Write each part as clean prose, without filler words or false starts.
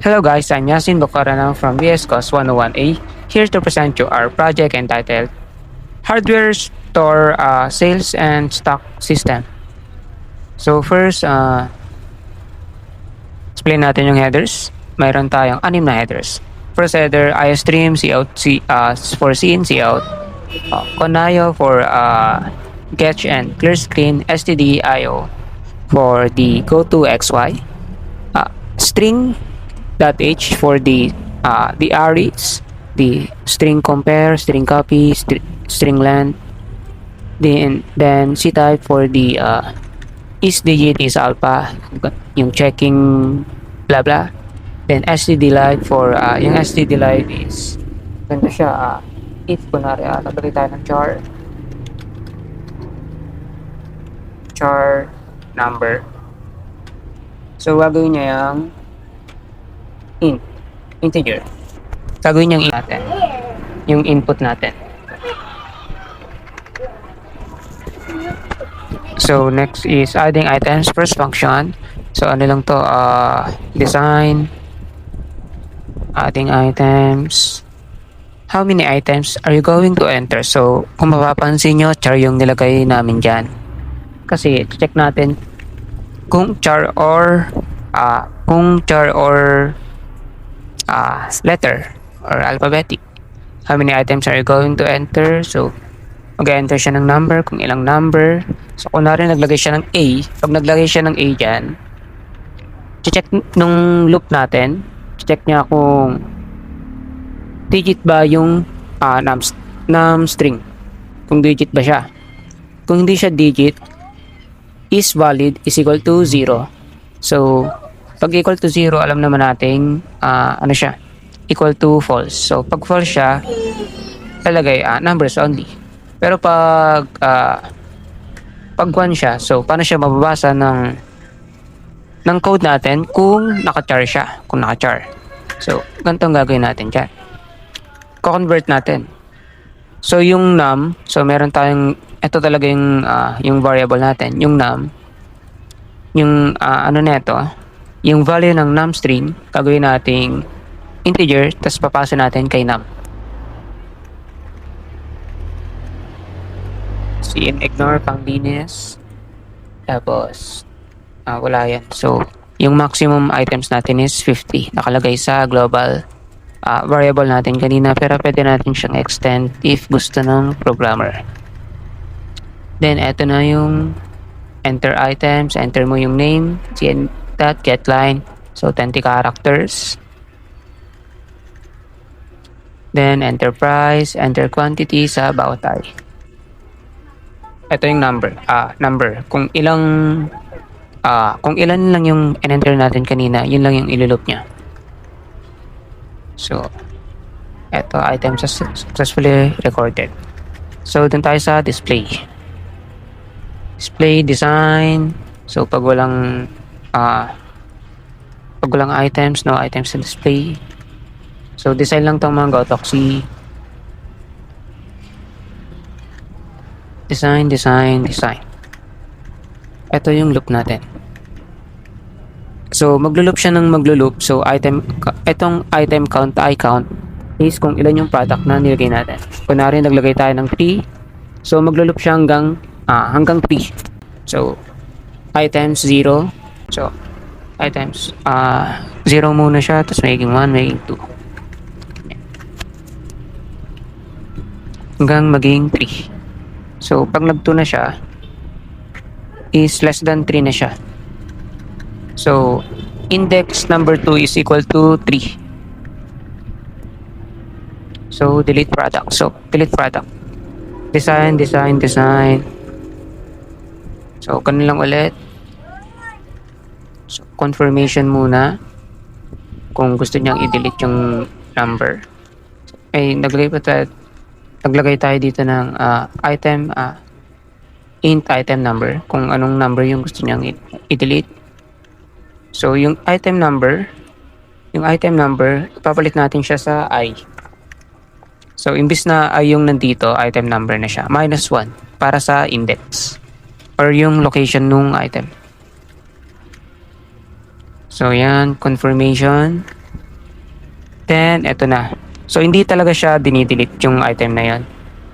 Hello guys, I'm Yasin Bocaranang from VS Cos 101A, here to present you our project entitled Hardware Store Sales and Stock System. So first, explain natin yung headers. Mayroon tayong 6 na headers. First header, IOStream, for see in, see out. Conayo for Getch and Clear Screen, STD IO for the go to XY. String.h for the arrays, the string compare, string copy, string length. Then C type for the is digit, is alpha, yung checking blah blah. Then STD light for yung STD light is ganito siya, if kunwari naglagay tayo ng char number. So gagawin niya yung integer. Gagawin niyang natin yung input natin. So next is adding items, first function. So ano lang to, design, adding items. How many items are you going to enter? So kung mapapansin nyo, char yung nilagay namin dyan. Kasi check natin kung char or letter or alphabetic. How many items are you going to enter? So mag-enter siya ng number, kung ilang number. So kung naglagay siya ng A, pag naglagay siya ng A dyan, check nung loop natin, check niya kung digit ba yung num string, kung digit ba siya. Kung hindi siya digit, is valid is equal to 0. So pag equal to 0, alam naman natin ano siya, equal to false. So pag false siya, lalagay numbers only. Pero pag 1 siya, so paano siya mababasa ng code natin kung naka-char siya, kung naka-char. So ganito ang gagawin natin dyan. Ko-convert natin. So yung num, so meron tayong, ito talaga yung variable natin, yung num, yung ano neto, yung value ng num string, gagawin nating integer, tapos papasa natin kay num. Ignore pang linis, tapos wala yan. So yung maximum items natin is 50, nakalagay sa global variable natin kanina, pero pwede natin siyang extend if gusto ng programmer. Then eto na yung enter items, enter mo yung name, get line, so 20 characters. Then enter price, enter quantity sa bawat ay. Ito yung number. Kung ilan lang yung enter natin kanina, yun lang yung iloloop niya. So, ito, item successfully recorded. So, dun tayo sa display. Display, design. So, pag walang items, no items sa display. So, design lang itong mga Gotoxy. Design. Ito yung loop natin. So, maglo-loop siya ng maglo-loop. So, itong item count is kung ilan yung product na nilagay natin. Kunwari, naglagay tayo ng 3. So, maglo-loop siya hanggang 3. So, items 0. So, items 0 muna siya, tapos magiging 1, magiging 2. Hanggang maging 3. So, pag nag-2 na siya, is less than 3 na siya. So, index number 2 is equal to 3. So, delete product. So, delete product. Design. So, ganun lang ulit. So, confirmation muna. Kung gusto niyang i-delete yung number. Naglagay tayo dito ng item, int item number, kung anong number yung gusto niyang i-delete. So, yung item number, ipapalit natin siya sa I. So, imbis na I yung nandito, item number na siya, -1 para sa index or yung location nung item. So, yan, confirmation. Then, eto na. So, hindi talaga siya dinidelete yung item na yan.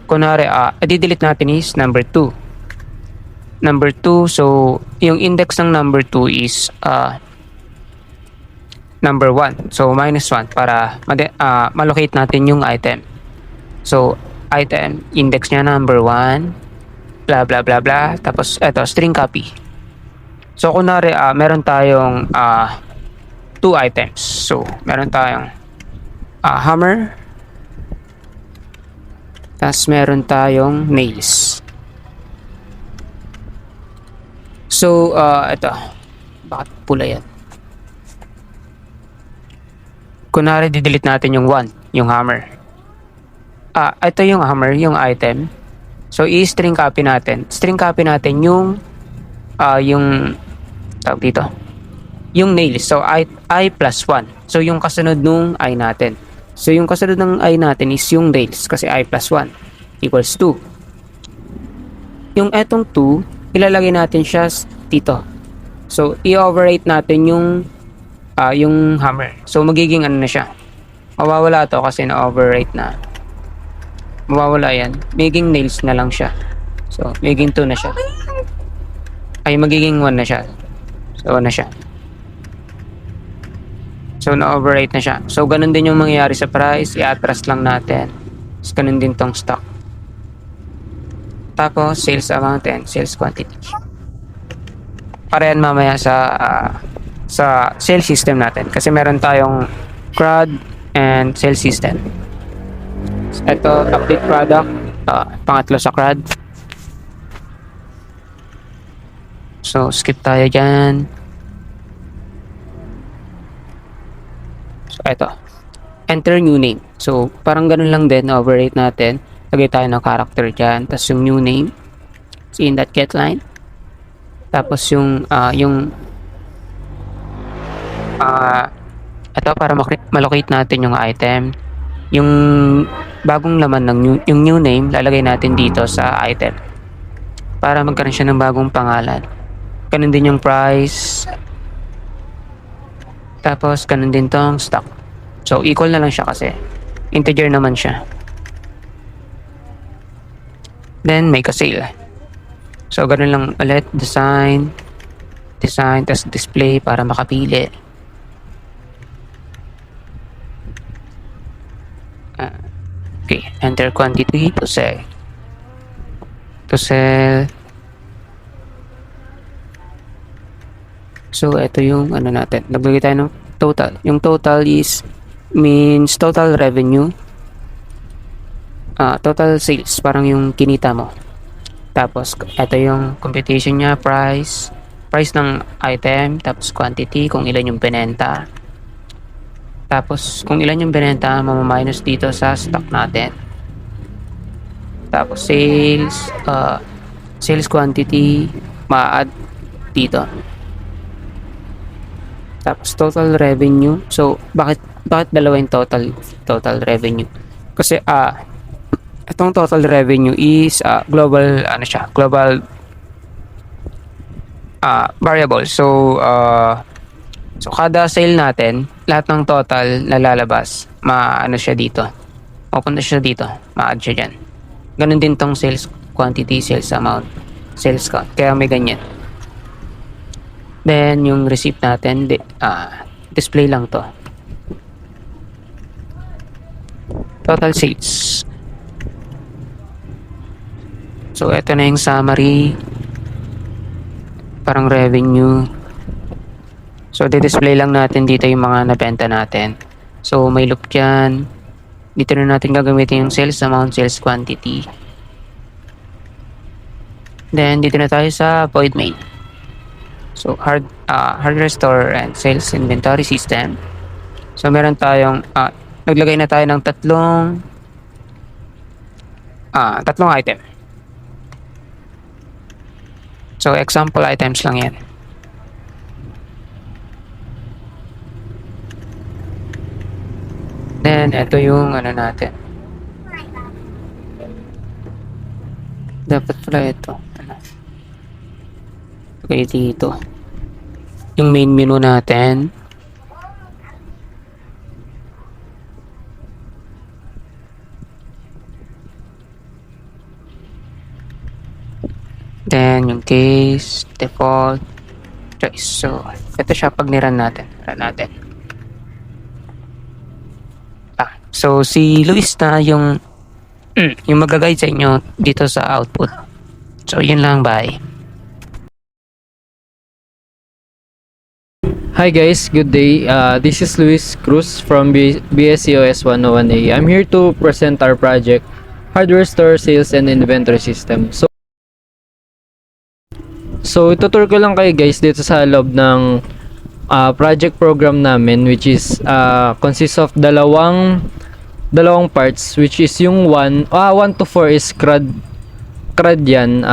Kunwari, i-delete natin is number 2. Number 2, so, yung index ng number 2 is number 1. So, minus 1 para malocate natin yung item. So, item, index niya number 1, blah, blah, blah, blah. Tapos, eto, string copy. So, kunwari, meron tayong 2 items. So, meron tayong hammer. Tapos, meron tayong nails. So, ito. Bakit pula yan? Kunwari, didelete natin yung 1, yung hammer. Ito yung hammer, yung item. So, i-string copy natin. String copy natin yung tawag dito, yung nails. So, I plus 1. So, yung kasunod nung I natin. So, yung kasunod ng I natin is yung nails kasi I plus 1 equals 2. Yung etong 2, ilalagay natin siya dito. So, i-overwrite natin yung hammer. So, magiging ano na siya. Mawawala to kasi na-overwrite na. Mawawala yan. Magiging nails na lang siya. So, magiging 2 na siya. Ay, magiging 1 na siya. So, 1 na siya. So, na-overwrite na siya. So, ganun din yung mangyayari sa price. I-atras lang natin. So, ganun din tong stock. Tapos, sales amount and sales quantity. Parehan mamaya sa sales system natin. Kasi meron tayong CRUD and sales system. So, ito, update product. Pangatlo sa CRUD. So, skip tayo dyan. So, ito. Enter new name. So, parang ganun lang din. Overrate natin. Lagay tayo ng character dyan. Tapos yung new name. So, in that get line. Tapos yung ito para malocate natin yung item. Yung bagong laman ng yung new name, lalagay natin dito sa item. Para magkaroon siya ng bagong pangalan. Ganun din yung price. Tapos, ganun din tong stock. So, equal na lang siya kasi integer naman siya. Then, make a sale. So, ganun lang ulit. Design, tapos display para makapili. Okay, enter quantity to sell. So, ito yung ano natin. Naglagay tayo ng total. Yung total means total revenue. Total sales. Parang yung kinita mo. Tapos, ito yung computation niya. Price ng item. Tapos, quantity. Kung ilan yung binenta. Tapos, kung ilan yung binenta, mamaminus dito sa stock natin. Tapos, sales quantity, ma-add dito. Tapos, total revenue. So, bakit dalawa yung total revenue? Kasi, itong total revenue is global, global variable. So, kada sale natin, lahat ng total na lalabas, siya dito. Mapunta siya dito. Ma-add siya dyan. Ganun din tong sales quantity, sales amount, sales count. Kaya may ganyan. Then, yung receipt natin, display lang to. Total sales. So, ito na yung summary. Parang revenue. So, di-display lang natin dito yung mga nabenta natin. So, may loop dyan. Dito na natin gagamitin yung sales amount, sales quantity. Then, dito na tayo sa void main. So, hardware store and sales inventory system. So, meron tayong, naglagay na tayo ng tatlong item. So, example items lang yan. Then, ito yung natin. Dapat pala ito. Okay, dito. Yung main menu natin. choice, default, choice. So, ito siya pag niran natin. Run natin. So si Luis na yung yung mag-guide sa inyo dito sa output. So yun lang, bye. Hi guys, good day. This is Luis Cruz from BSCOS 101A. I'm here to present our project, Hardware Store Sales and Inventory System. So itutur ko lang kayo guys dito sa loob ng project program namin, which is consists of dalawang parts, which is yung 1 to 4 is CRUD yan.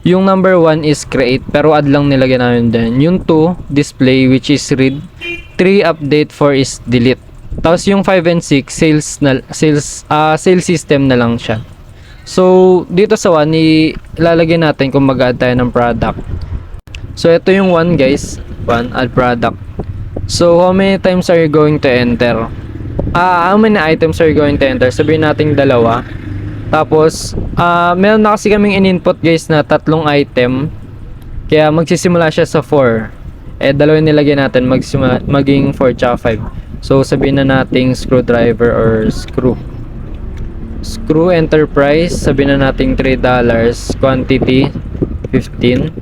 Yung number 1 is create, pero add lang nilagyan namin din. Yung 2 display, which is read. 3 update, 4 is delete. Tapos yung 5 and 6 sales system na lang siya. So dito sa 1 ilalagay natin kung mag-add tayo ng product. So ito yung 1 guys, 1 add product. So how many times are you going to enter? How many items are you going to enter? Sabihin natin dalawa. Tapos meron na kasi kaming in-input guys na 3 item. Kaya magsisimula siya sa 4. Dalawa nilagay natin maging 4 tsaka 5. So sabihin na nating screwdriver or screw enterprise, sabihin na nating $3, quantity 15.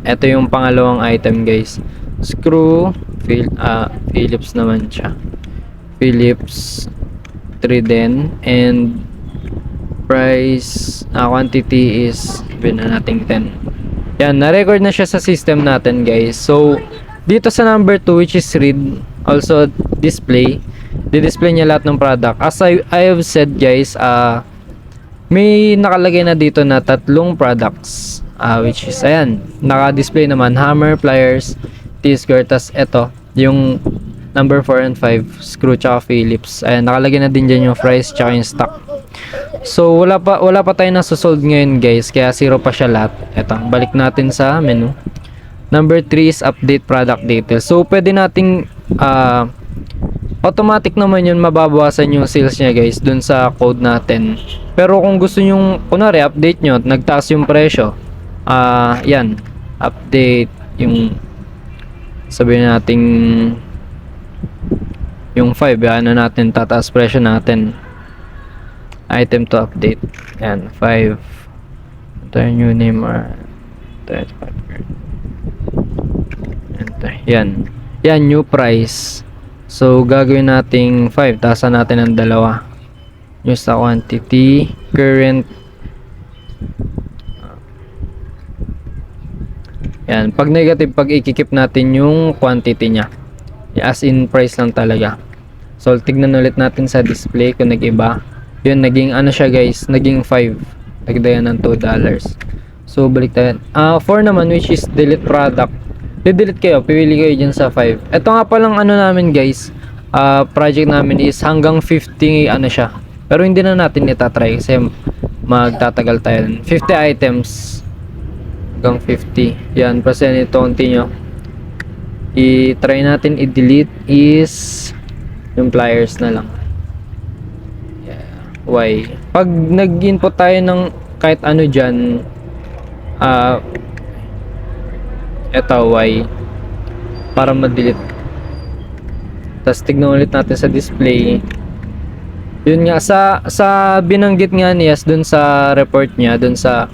Ito yung pangalawang item guys. Screw Philips naman siya. Philips 3 din, and price quantity is sabihin na nating 10. Yan, na-record na siya sa system natin guys. So dito sa number 2, which is read, also display, di-display niya lahat ng product. As I have said guys, may nakalagay na dito na 3 products, which is ayan, naka-display naman hammer, pliers, T-square. Tas eto yung number 4 and 5 screw tsaka Philips. Ayan, nakalagay na din dyan yung price tsaka yung stock. So wala pa tayo nasusold ngayon guys, kaya 0 pa siya lahat. Eto, balik natin sa menu. Number 3 is update product details. So pwede nating automatic naman yun, mababawasan yung sales niya guys dun sa code natin. Pero kung gusto nyo kunwari update nyo, nagtaas yung presyo, yan, update yung sabihin nating yung 5, ano natin, tataas presyo natin, item to update, yan, 5, enter new name or enter, yan, new price. So gagawin nating 5, taasan natin ng dalawa, new stock quantity, current, yan, pag negative, pag ikikip natin yung quantity nya, as in price lang talaga. So tignan ulit natin sa display kung nag-iba. Yun, naging ano siya guys, naging 5, nagdayan ng $2. So balik tayo. 4 naman, which is delete product. I-delete kayo, pipili kayo dyan sa 5. Ito nga palang ano namin guys, project namin is hanggang 50 ano siya. Pero hindi na natin itatry kasi magtatagal tayo. 50 items hanggang 50. Yan, present ito, continue. I-try natin i-delete is yung pliers na lang. Yeah. Why? Pag nag-input tayo ng kahit ano dyan, eto why, para ma-delete. Tapos tignan ulit natin sa display. Yun nga, sa binanggit nga niya dun sa report niya, dun sa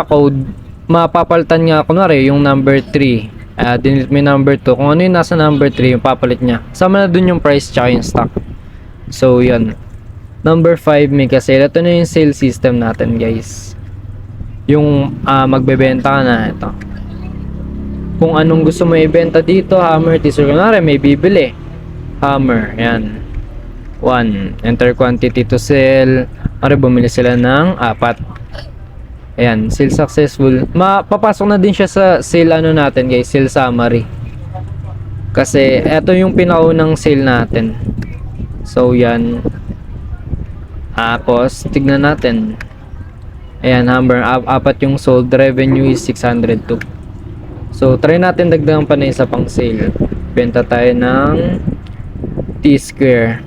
code, mapapalitan nga kunwari yung number 3. Dinelete mo yung number 2. Kung ano yung nasa number 3, yung papalit niya. Sama na dun yung price tsaka yung stock. So, yun. Number 5, mega sale. Ito na yung sale system natin, guys. Yung magbebenta ka na. Ito. Kung anong gusto mo ibenta dito, hammer, t-shirt. Kunwari, may bibili. Hammer. Yan. 1. Enter quantity to sell. Kunwari, bumili sila ng 4. Ayan, sale successful. Mapapasok na din siya sa sale ano natin guys, sale summary. Kasi eto yung pinaunang sale natin. So yan. Cost, tignan natin. Ayan, hammer, 4 yung sold, revenue is 602. So try natin dagdagan pa na isa pang sale. Benta tayo ng T-square.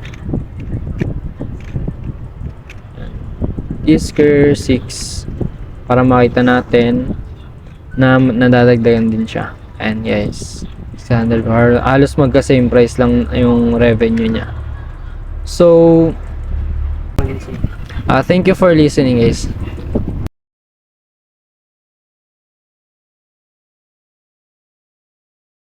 T-square 6. Para makita natin na nadadagdagan din siya. And guys, 600 halos magka-same price lang yung revenue niya. So, thank you for listening guys.